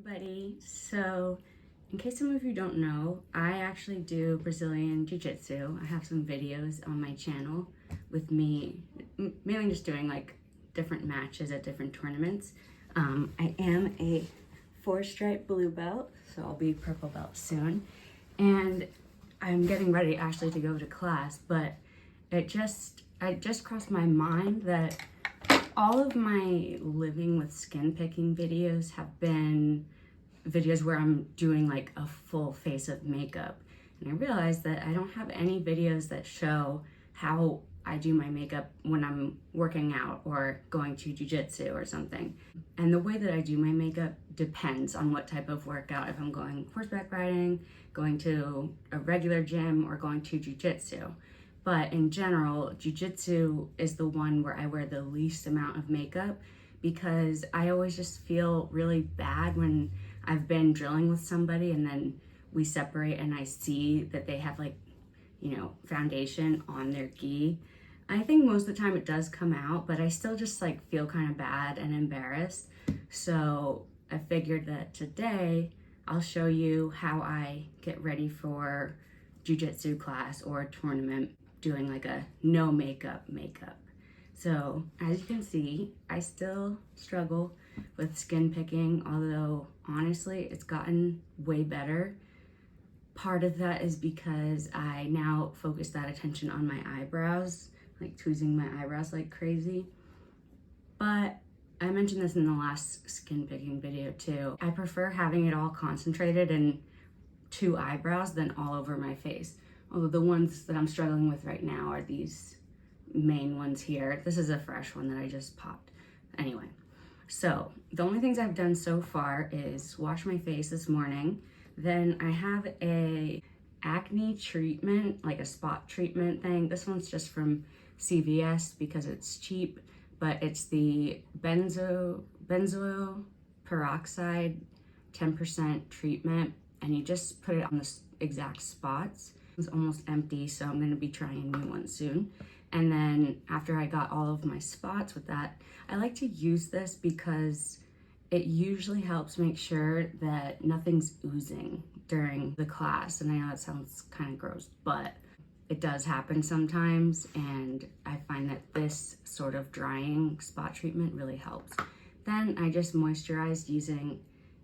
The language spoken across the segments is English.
everybody. So, in case some of you don't know, I actually do Brazilian Jiu-Jitsu. I have some videos on my channel with me, mainly just doing like different matches at different tournaments. I am a 4-stripe blue belt, so I'll be purple belt soon. And I'm getting ready actually to go to class, but it just crossed my mind that all of my living with skin picking videos have been videos where I'm doing like a full face of makeup. And I realized that I don't have any videos that show how I do my makeup when I'm working out or going to jiu-jitsu or something. And the way that I do my makeup depends on what type of workout, if I'm going horseback riding, going to a regular gym, or going to jiu-jitsu. But in general, jiu-jitsu is the one where I wear the least amount of makeup, because I always just feel really bad when I've been drilling with somebody and then we separate and I see that they have like, foundation on their gi. I think most of the time it does come out, but I still just like feel kind of bad and embarrassed. So I figured that today I'll show you how I get ready for jiu-jitsu class or a tournament, doing like a no makeup. So as you can see, I still struggle with skin picking, although honestly it's gotten way better. Part of that is because I now focus that attention on my eyebrows, like tweezing my eyebrows like crazy. But I mentioned this in the last skin picking video too. I prefer having it all concentrated in 2 eyebrows than all over my face. Although the ones that I'm struggling with right now are these main ones here. This is a fresh one that I just popped. Anyway, so the only things I've done so far is wash my face this morning. Then I have a acne treatment, like a spot treatment thing. This one's just from CVS because it's cheap, but it's the benzoyl peroxide 10% treatment, and you just put it on the exact spots. It's almost empty, so I'm gonna be trying a new one soon. And then after I got all of my spots with that, I like to use this because it usually helps make sure that nothing's oozing during the class. And I know it sounds kind of gross, but it does happen sometimes. And I find that this sort of drying spot treatment really helps. Then I just moisturized using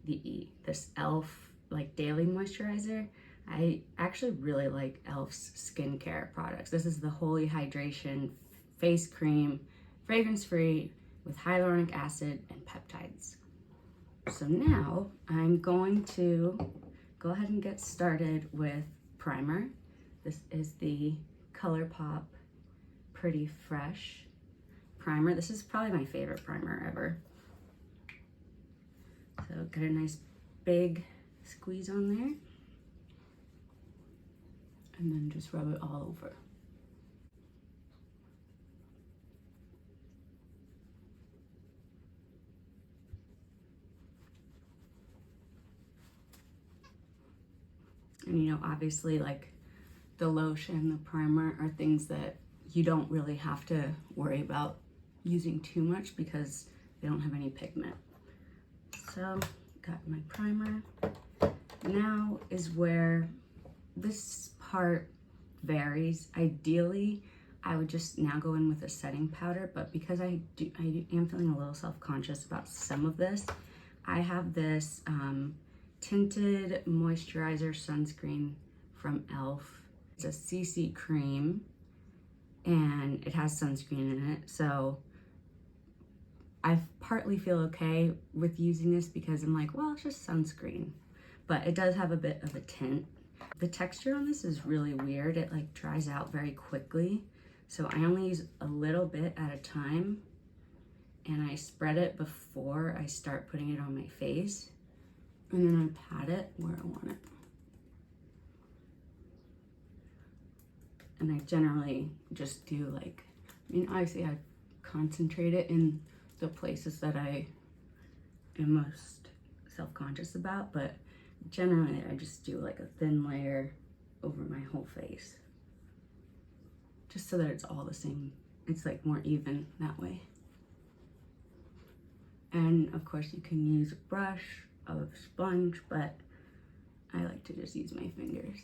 this e.l.f. like daily moisturizer. I actually really like e.l.f.'s skincare products. This is the Holy Hydration face cream, fragrance-free, with hyaluronic acid and peptides. So now I'm going to go ahead and get started with primer. This is the ColourPop Pretty Fresh primer. This is probably my favorite primer ever. So get a nice big squeeze on there. And then just rub it all over. And obviously like the lotion, the primer are things that you don't really have to worry about using too much because they don't have any pigment. So got my primer. Now is where this part varies. Ideally, I would just now go in with a setting powder, but because I am feeling a little self-conscious about some of this, I have this tinted moisturizer sunscreen from e.l.f. It's a CC cream and it has sunscreen in it, so I partly feel okay with using this because I'm like, well, it's just sunscreen, but it does have a bit of a tint. The texture on this is really weird. It like dries out very quickly. So I only use a little bit at a time and I spread it before I start putting it on my face. And then I pat it where I want it. And I generally just do like, obviously I concentrate it in the places that I am most self-conscious about, but generally I just do like a thin layer over my whole face, just so that it's all the same. It's like more even that way. And of course you can use a brush of sponge, but I like to just use my fingers.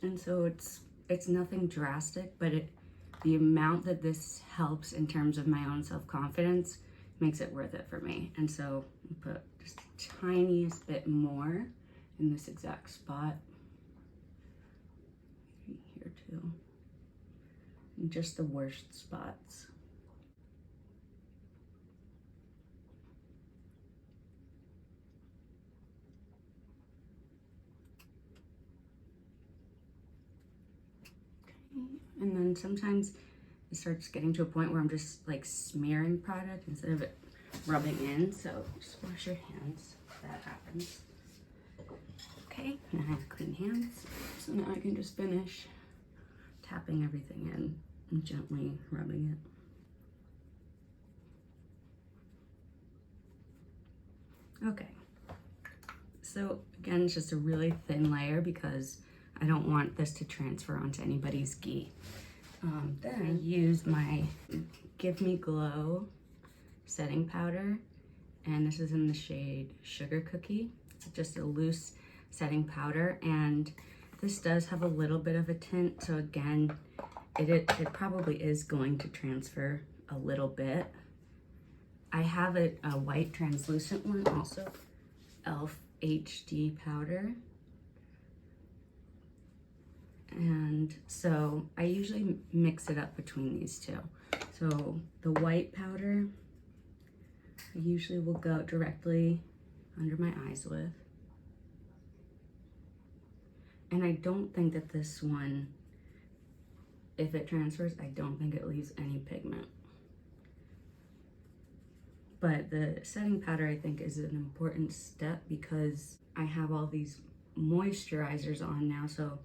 And so it's nothing drastic, but the amount that this helps in terms of my own self-confidence makes it worth it for me. And so I put just the tiniest bit more in this exact spot. Here too. And just the worst spots. And then sometimes it starts getting to a point where I'm just like smearing product instead of it rubbing in. So just wash your hands if that happens. Okay, and I have clean hands. So now I can just finish tapping everything in and gently rubbing it. Okay, so again, it's just a really thin layer because I don't want this to transfer onto anybody's gi. Then I use my Give Me Glow setting powder, and this is in the shade Sugar Cookie. It's just a loose setting powder, and this does have a little bit of a tint, so again, it probably is going to transfer a little bit. I have a white translucent one also, e.l.f. HD powder. And so I usually mix it up between these two. So the white powder, I usually will go directly under my eyes with. And I don't think that this one, if it transfers, I don't think it leaves any pigment. But the setting powder, I think, is an important step because I have all these moisturizers on now, so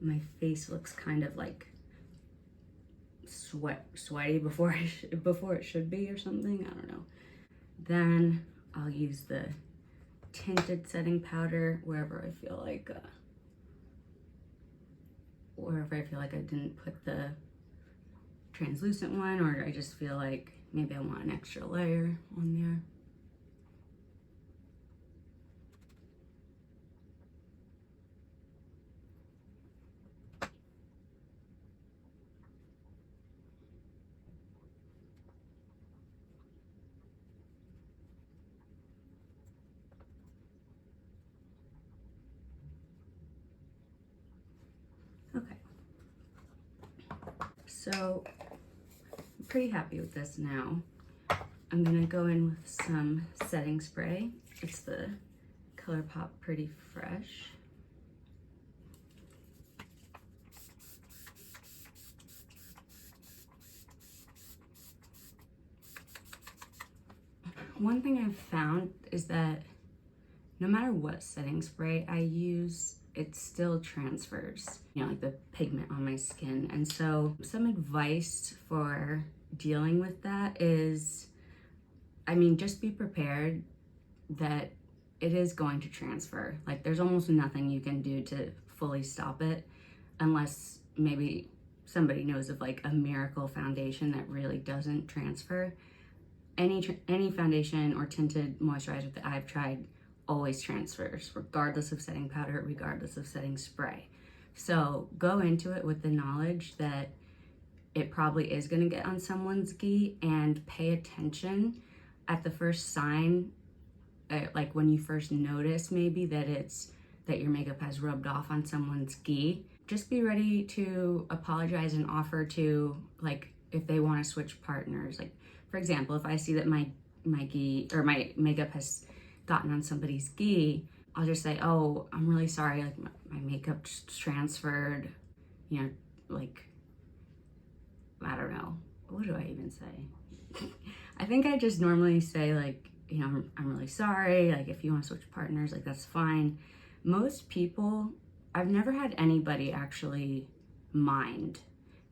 my face looks kind of like sweaty before it should be or something. I don't know. Then I'll use the tinted setting powder wherever I feel like I didn't put the translucent one, or I just feel like maybe I want an extra layer on there. Okay, so I'm pretty happy with this now. I'm gonna go in with some setting spray. It's the ColourPop Pretty Fresh. One thing I've found is that no matter what setting spray I use, it still transfers, like the pigment on my skin. And so some advice for dealing with that is, just be prepared that it is going to transfer. Like, there's almost nothing you can do to fully stop it unless maybe somebody knows of like a miracle foundation that really doesn't transfer. Any foundation or tinted moisturizer that I've tried always transfers, regardless of setting powder, regardless of setting spray. So go into it with the knowledge that it probably is going to get on someone's gi, and pay attention at the first sign, like when you first notice maybe that your makeup has rubbed off on someone's gi. Just be ready to apologize and offer to, like, if they want to switch partners. Like, for example, if I see that my gi or my makeup has gotten on somebody's gi, I'll just say, oh, I'm really sorry, like my makeup just transferred, like, I don't know, what do I even say? I think I just normally say, like, I'm really sorry, like if you want to switch partners, like that's fine. Most people, I've never had anybody actually mind,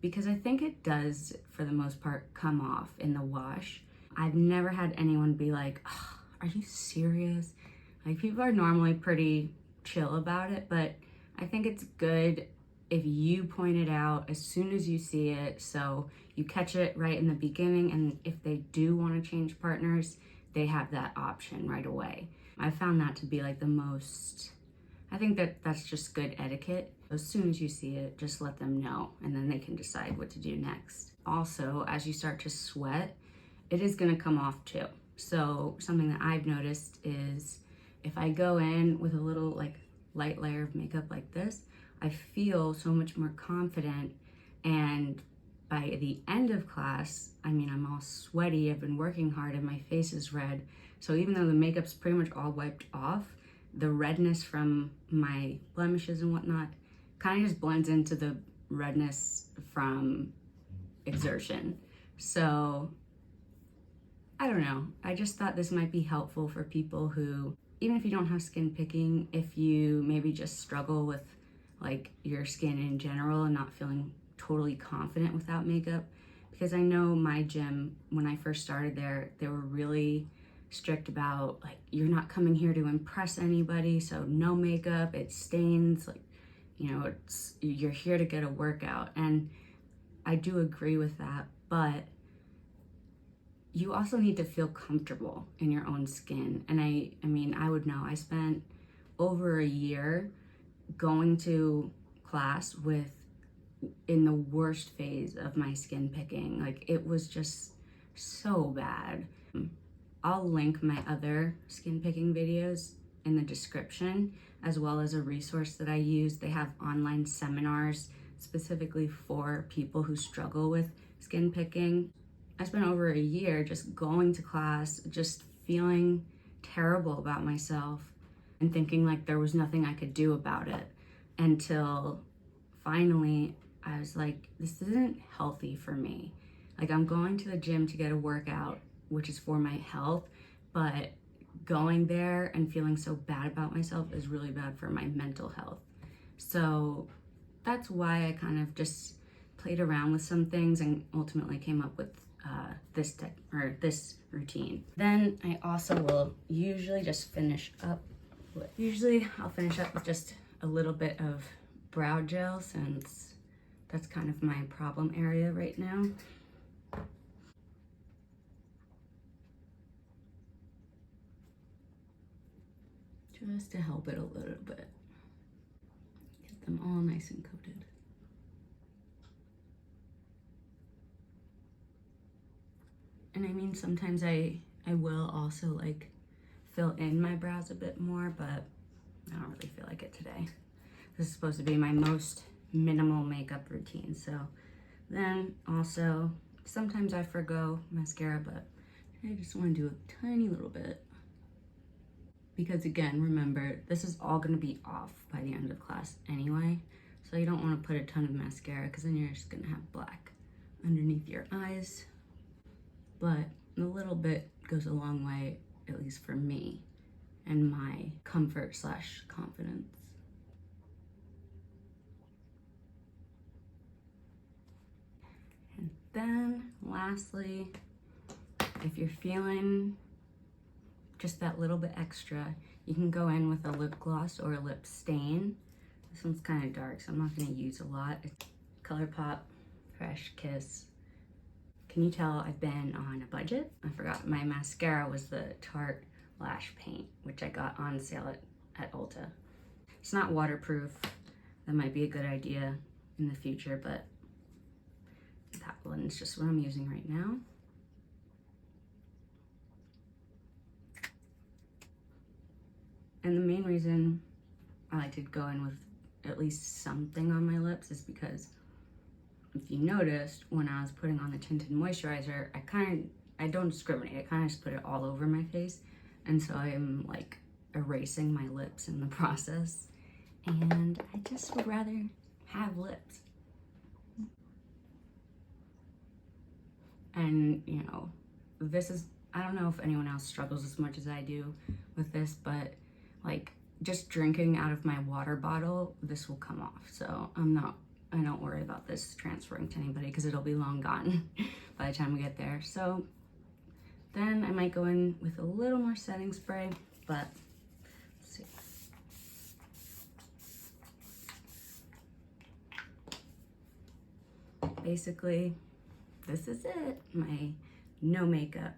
because I think it does for the most part come off in the wash. I've never had anyone be like, oh, are you serious? Like, people are normally pretty chill about it, but I think it's good if you point it out as soon as you see it, so you catch it right in the beginning, and if they do want to change partners, they have that option right away. I found that to be like the most, I think that's just good etiquette. As soon as you see it, just let them know, and then they can decide what to do next. Also, as you start to sweat, it is gonna come off too. So something that I've noticed is if I go in with a little like light layer of makeup like this, I feel so much more confident, and by the end of class, I mean, I'm all sweaty, I've been working hard, and my face is red. So even though the makeup's pretty much all wiped off, the redness from my blemishes and whatnot kind of just blends into the redness from exertion. So I don't know, I just thought this might be helpful for people who, even if you don't have skin picking, if you maybe just struggle with like your skin in general and not feeling totally confident without makeup. Because I know my gym, when I first started there, they were really strict about like, you're not coming here to impress anybody, so no makeup, it stains, like, you know, you're here to get a workout. And I do agree with that, but you also need to feel comfortable in your own skin. And I mean, I would know, I spent over a year going to class in the worst phase of my skin picking. Like, it was just so bad. I'll link my other skin picking videos in the description, as well as a resource that I use. They have online seminars specifically for people who struggle with skin picking. I spent over a year just going to class, just feeling terrible about myself and thinking like there was nothing I could do about it, until finally I was like, this isn't healthy for me. Like, I'm going to the gym to get a workout, which is for my health, but going there and feeling so bad about myself is really bad for my mental health. So that's why I kind of just played around with some things and ultimately came up with this routine. Then I also will usually just finish up with just a little bit of brow gel, since that's kind of my problem area right now. Just to help it a little bit. Get them all nice and coated. And I mean, sometimes I will also like fill in my brows a bit more, but I don't really feel like it today. This is supposed to be my most minimal makeup routine. So then also, sometimes I forgo mascara, but I just want to do a tiny little bit. Because again, remember, this is all going to be off by the end of class anyway. So you don't want to put a ton of mascara, because then you're just going to have black underneath your eyes. But a little bit goes a long way, at least for me, and my comfort / confidence. And then lastly, if you're feeling just that little bit extra, you can go in with a lip gloss or a lip stain. This one's kind of dark, so I'm not going to use a lot. It's ColourPop Fresh Kiss. Can you tell I've been on a budget? I forgot my mascara was the Tarte Lash Paint, which I got on sale at Ulta. It's not waterproof. That might be a good idea in the future, but that one's just what I'm using right now. And the main reason I like to go in with at least something on my lips is because if you noticed, when I was putting on the tinted moisturizer, I don't discriminate. I kind of just put it all over my face. And so I'm like erasing my lips in the process. And I just would rather have lips. And, you know, I don't know if anyone else struggles as much as I do with this, but like just drinking out of my water bottle, this will come off. So I don't worry about this transferring to anybody, because it'll be long gone by the time we get there. So then I might go in with a little more setting spray, but let's see. Basically, this is it, my no makeup.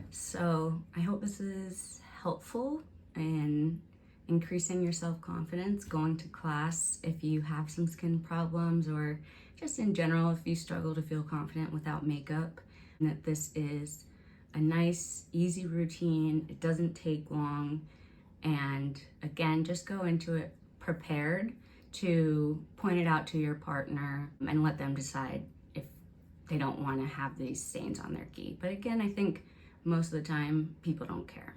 So I hope this is helpful in increasing your self-confidence, going to class if you have some skin problems, or just in general if you struggle to feel confident without makeup. And that this is a nice, easy routine. It doesn't take long. And again, just go into it prepared to point it out to your partner and let them decide if they don't want to have these stains on their gi. But again, I think most of the time people don't care.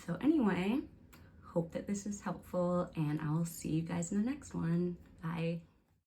So anyway, hope that this is helpful, and I'll see you guys in the next one. Bye.